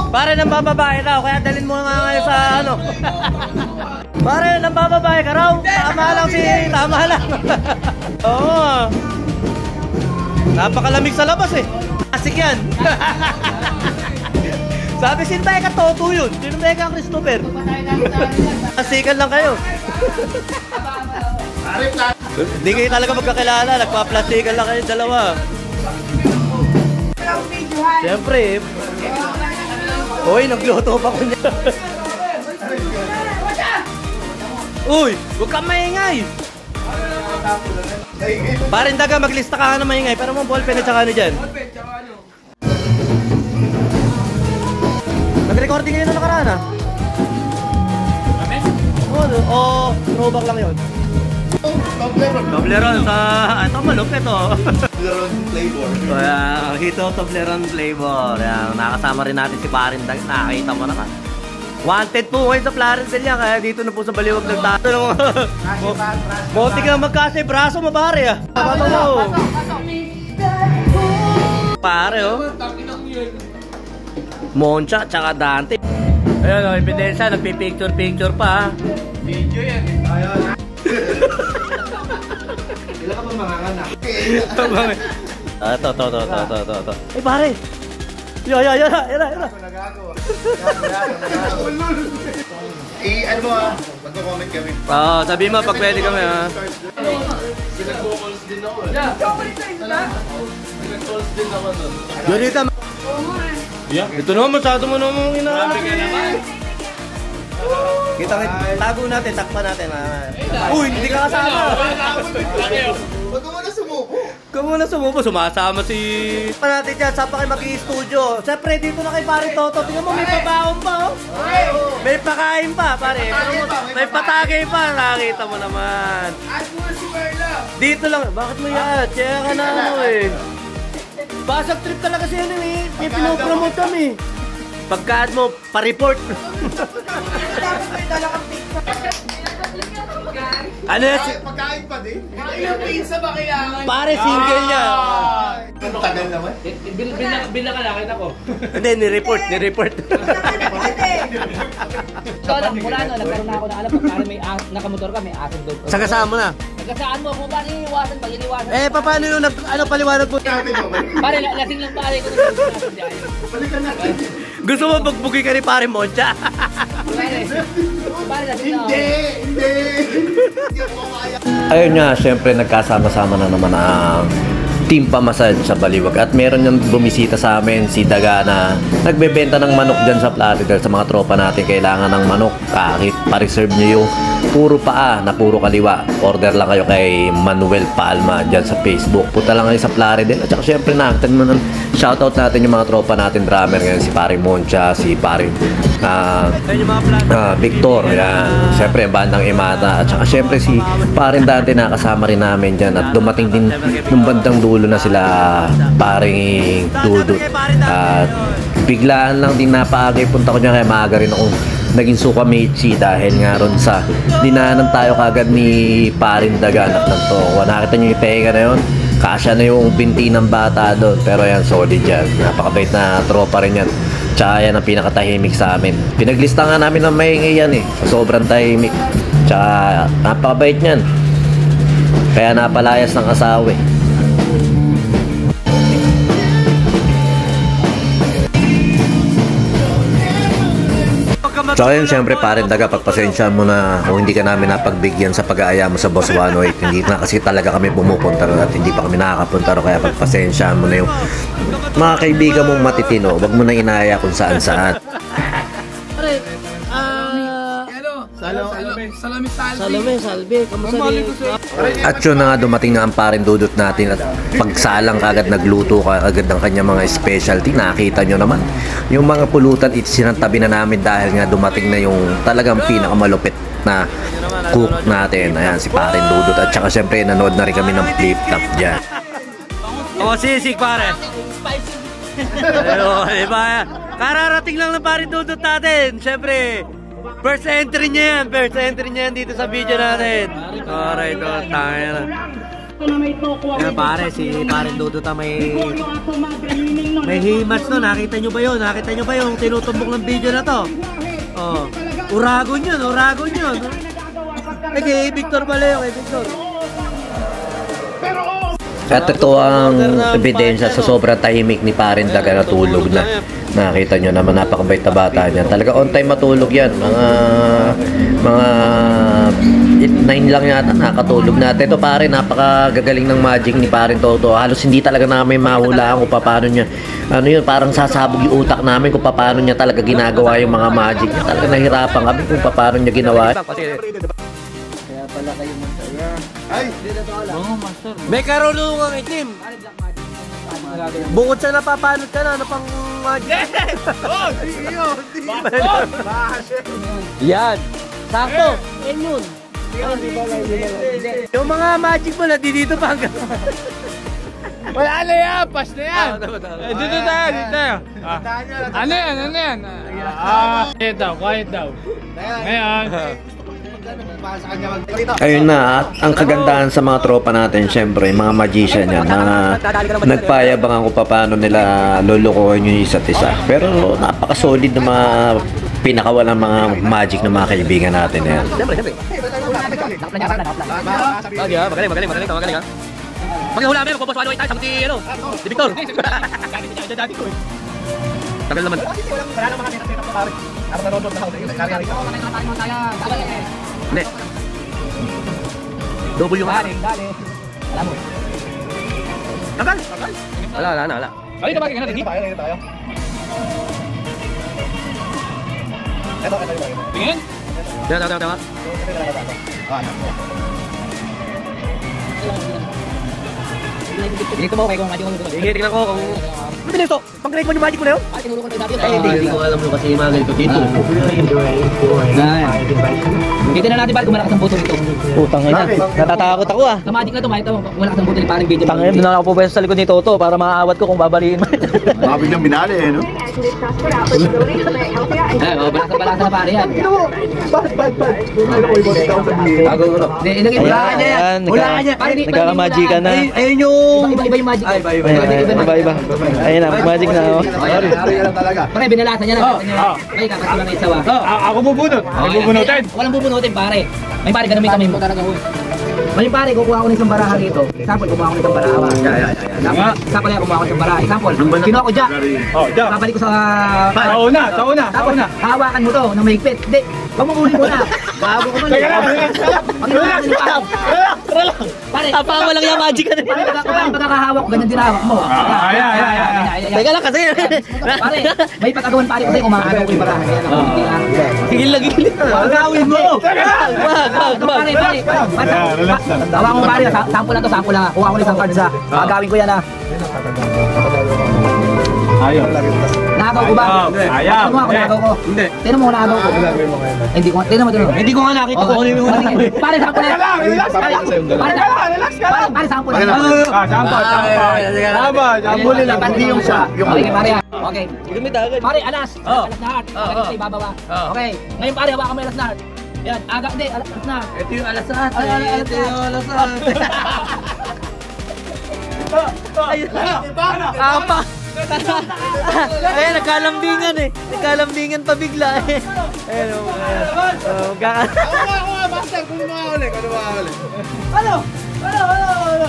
Pare, nang bababae raw, kaya dalhin mo nga ngayon sa ano. Pare, nang bababae ka raw. Tama lang tama lang. Oo. Napakalamig sa labas eh. Asik yan. Sabi sintay ka Toto yun. Sintay ka Christopher. Asikan lang kayo. Hindi kayo talaga magkakilala. Nagpa-plastikan lang kayo dalawa. Siyempre. Uy, nagluto pa ko niya. Uy, huwag kang maingay. Parin daga, maglista ka na maingay. Pero mong ballpen at saka ano dyan. Nag-recording kayo na nakaraan ah. Oo, throwback lang yun. Toblerone sa... Ito malupit oh. Toblerone flavor. Kaya, ito Toblerone flavor. Yan, nakasama rin natin si Parin Dag. Nakakita mo naman. Wanted po ngayon sa Clarendel yan. Kaya dito na po sa Baliwag ng Tato. Monti ka magkasay braso mo pare ah. Pare oh. Moncha tsaka Dante. Ayun o, ebidensya, nagpipicture-picture pa. Video yan eh. Ayun. Ilan ka ba manganganak? Ito. Eh pare! Yara. Nagagawa. Ano mo ah, magko-comment kami. Oo, sabi mo pag pwede kami ha. Pinag-calls din ako eh. Pinag-calls din ako nun. Jonita! Ito naman, masyado mo naman inaanap eh. Kita, tago natin, takpa natin. Uy, hindi ka kasama. Huwag ka muna sumubo. Huwag muna sumubo, sumasama si... Pa natin dyan, saan pa kayo mag-i-studio? Siyempre, dito na kay Pare Toto. Tingnan mo, may pabaon pa oh. May pakain pa, pare. May patagay pa, nakakita mo naman. Dito lang, bakit mo yan? Kaya ka na ano eh. Basag trip talaga siya nun eh. May pinopromote kami. Pagkaan mo, pa-report. Ano yan? Pagkain pa din? Yung pizza ba kailangan? Pare, single niya. Ang tagal naman. Bila ka lang, kita ko. Hindi, ni-report. So, mula no, nagkaroon na ako na alam, pag may nakamotor ka, may asin doon. Sagasaan mo na. Sagasaan mo, kung paano iniwasan pag iniwasan. Eh, paano yung paliwanag mo? Pare, lasing lang pare ko. Balikan natin. Gusto mo magbugi ka ni Pare Moncha? Pare, lasing lang. Hindi ako kaya. Ayun nga, syempre nagkasama-sama na naman ang team pamassage sa Baliwag at meron yung bumisita sa amin si Daga na nagbebenta ng manok dyan sa Plaridel. Sa mga tropa natin kailangan ng manok kahit pa-reserve nyo yung puro paa na puro kaliwa, order lang kayo kay Manuel Palma dyan sa Facebook. Punta lang kayo sa Plaridel at saka syempre nakita mo ng shoutout natin yung mga tropa natin drummer ngayon, si Pare Moncha, si Pare Victor, yan. Syempre bandang Imata at saka syempre si Pare Dante nakasama rin namin dyan at dumating din yung bandang dulo na sila Paring Dudut at biglaan lang din napaagay punta ko dyan kaya maaga rin akong naging sukamechi dahil nga ron sa dinaanan tayo kagad ni Paring Daga anak ng Toko. Nakita nyo yung tenga na yun, kasya na yung binti ng bata doon pero yan solid yan, napakabait na tropa rin yan. Tsaka yan ang pinakatahimik sa amin, pinaglista nga namin ng maingay yan eh, sobrang tahimik tsaka napakabait yan kaya napalayas ng asawa eh. So ayun, syempre Pare Daga, pagpasensya mo na kung hindi ka namin napagbigyan sa pag-aaya mo sa Boss 108. Hindi na kasi talaga kami pumupunta ron at hindi pa kami nakakapunta ron, kaya pagpasensya mo na yung mga kaibigan mong matitino. Huwag mo na inaya kung saan-saan. Salve. At yun na nga, dumating na ang Paring Dudut natin at pagsalang kagad nagluto kagad ng kanya mga specialty. Nakita nyo naman yung mga pulutan, sinantabi na namin dahil nga dumating na yung talagang pinakamalupit na cook natin. Ayan, si Paring Dudut at saka syempre nanood na rin kami ng flip top dyan. Sisig pare. Ayun, diba? Kararating lang ng Paring Dudut natin. Syempre first entry niya yan dito sa video natin. Alright, tayo na. Kaya pare, si pare Dudut may himats no. Nakita nyo ba yun? Nakita nyo ba yung tinutumbok ng video na to? Oh, uragon yun, uragon yun. Kay Victor pala yun, kay Victor. At ito ang ebidensya sa sobrang tahimik ni Parin Daga, natulog na. Nakita nyo naman, napakabait na bata niyan. Talaga on time matulog yan. Mga 9 lang yata nakatulog natin. Ito pare, napakagagaling ng magic ni Parin Toto. Halos hindi talaga namin mahulaan kung paano niya. Ano yun, parang sasabog yung utak namin kung paano niya talaga ginagawa yung mga magic niya. Talaga nahirapan kami kung paano niya ginawa. Kaya pala kayo masaya. Ay! Oo, master. May karulungang itim. Bukod sa napapanot ka na, ano pang magic? Yan. Sakto. Yan yun. Yung mga magic mo na dito pa hanggang. Wala na yan! Pas na yan! Dito tayo, dito tayo. Ano yan? Ano yan? Quiet daw, quiet daw. Ngayon. Ayun na, at ang kagandahan sa mga tropa natin, syempre, mga magician yan, na nagpayabangan kung paano nila lulukuhin yung isa't isa. Pero napaka-solid na mga pinakawalang mga magic ng mga kaibigan natin yan. Magaling ha. Pag nahula meron, kung paano ay tayo, sabi ano, si Victor. Tagal naman. Hindi. Double yung hari. Alam mo. Tagal. Wala. Ay, ito bakit natin? Tingin? Tama. Dito mo kay kung magic mo dito. Tingnan ko kung... Ano din ito? Pang-create mo yung magic mo na yun? Ay, tinuro ko na dati. Hindi ko alam mo kasi yung mga ganito dito. Dito na natin pare kung malakas ang buto nito. Putang ina. Natatakot ako ah. Sa magic na to, makita mo, malakas ang buto ni parang video. Tangin, doon ako pupesto sa likod ni Toto para maaawat ko kung babaliin mo. Baka biglang binali eh, no? Balasa na pare yan. Hindi, ilagay mo. Wala niya. Nagkakamagikan na. Ayun yung... Iba yung magic. Iba. Ayun na, magic na ako. Pare, binalasa niya na. Ay, kakasama ng isawa. Ako bubunot. Ay, bubunutin. Walang bubunutin pare. May pare, ganun may kamay mo. May pare, kukuha ko ng isang baraha dito. Example, kumuha ko ng isang baraha. Example yan, kumuha ko ng isang baraha. Example, kinuha ko Jack. Jack. Babalik ko sa... Sa una. Tapos, hawakan mo to ng mahigpit. Hindi, wag mo uli muna. Bago ko man. Teka lang. Pare, Tapawa lang yung magic na. pare, pagkakahawak ko, ganyan din hawak mo. Teka lang kasi. Pare, may pagkagawan pare kasi umaagaw ko yung baraha. Gigil. Agawin mo. Pare. Tawa mo pare, sample lang to, sample lang. Kuha ko ng isang cards ha. Agawin ko yan ha. Ayaw. Nagaw ko ba? Ayaw. Ano ako nagaw ko? Hindi. Tignan mo kung nagaw ko. Hindi ko, tignan mo. Hindi ko nga nakita kung ano yung Pare, sample lang. Relax ka lang. Pare, sample lang. Sample. Sample lang. Hindi yung siya. Okay, pare ha. Okay. Gumit agad. Pare, alas. Alas na heart. Alas na ibabawa. Okay. Ngayon pare, hawakan mo yung alas na heart. Yan, aga, hindi, alas na. Ito yung alasan. Apa? Ayun, nagkalambingan eh. Nagkalambingan pa bigla eh. Ayun, Basta, kung makakuli. Ano?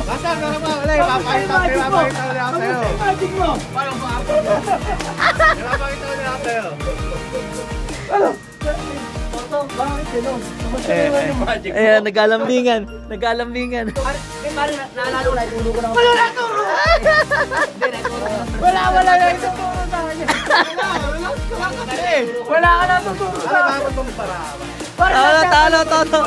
Basta, kung makakuli. Papakita ulit ako sa'yo. Magic mo. Papakita ulit ako sa'yo. Ayan, nagkalambingan. Pare, naalala ko na, itulog ko na. Wala na ituturo sa kanya. Wala ka na tuturo sa kanya. Toto.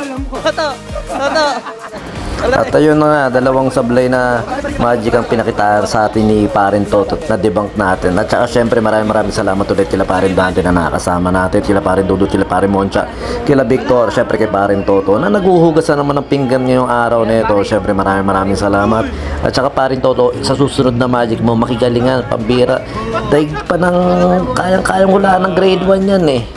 At ayun na nga, dalawang sablay na magic ang pinakitaan sa atin ni Parin Toto na debunk natin. At saka syempre maraming salamat ulit kila Parin Dante na nakakasama natin, kila Parin Dudut, kila Parin Moncha, kila Victor, syempre kay Parin Toto na naghuhugasan naman ng pinggan ngayong araw na ito. Syempre maraming salamat. At saka Parin Toto, sa susunod na magic mo, makigalingan, pambira. Daig pa ng kayang-kayang wala ng grade 1 yan eh.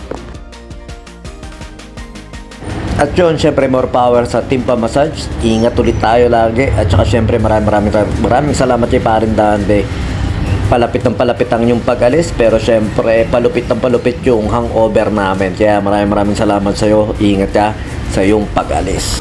At yun, syempre more power sa Team Pamassage. Ingat ulit tayo lagi. At saka syempre maraming salamat kay Parin Dante. Palapit ang yung pag-alis, pero syempre palupit yung hangover namin. Kaya maraming salamat sa iyo. Ingat ka sa iyong pag-alis.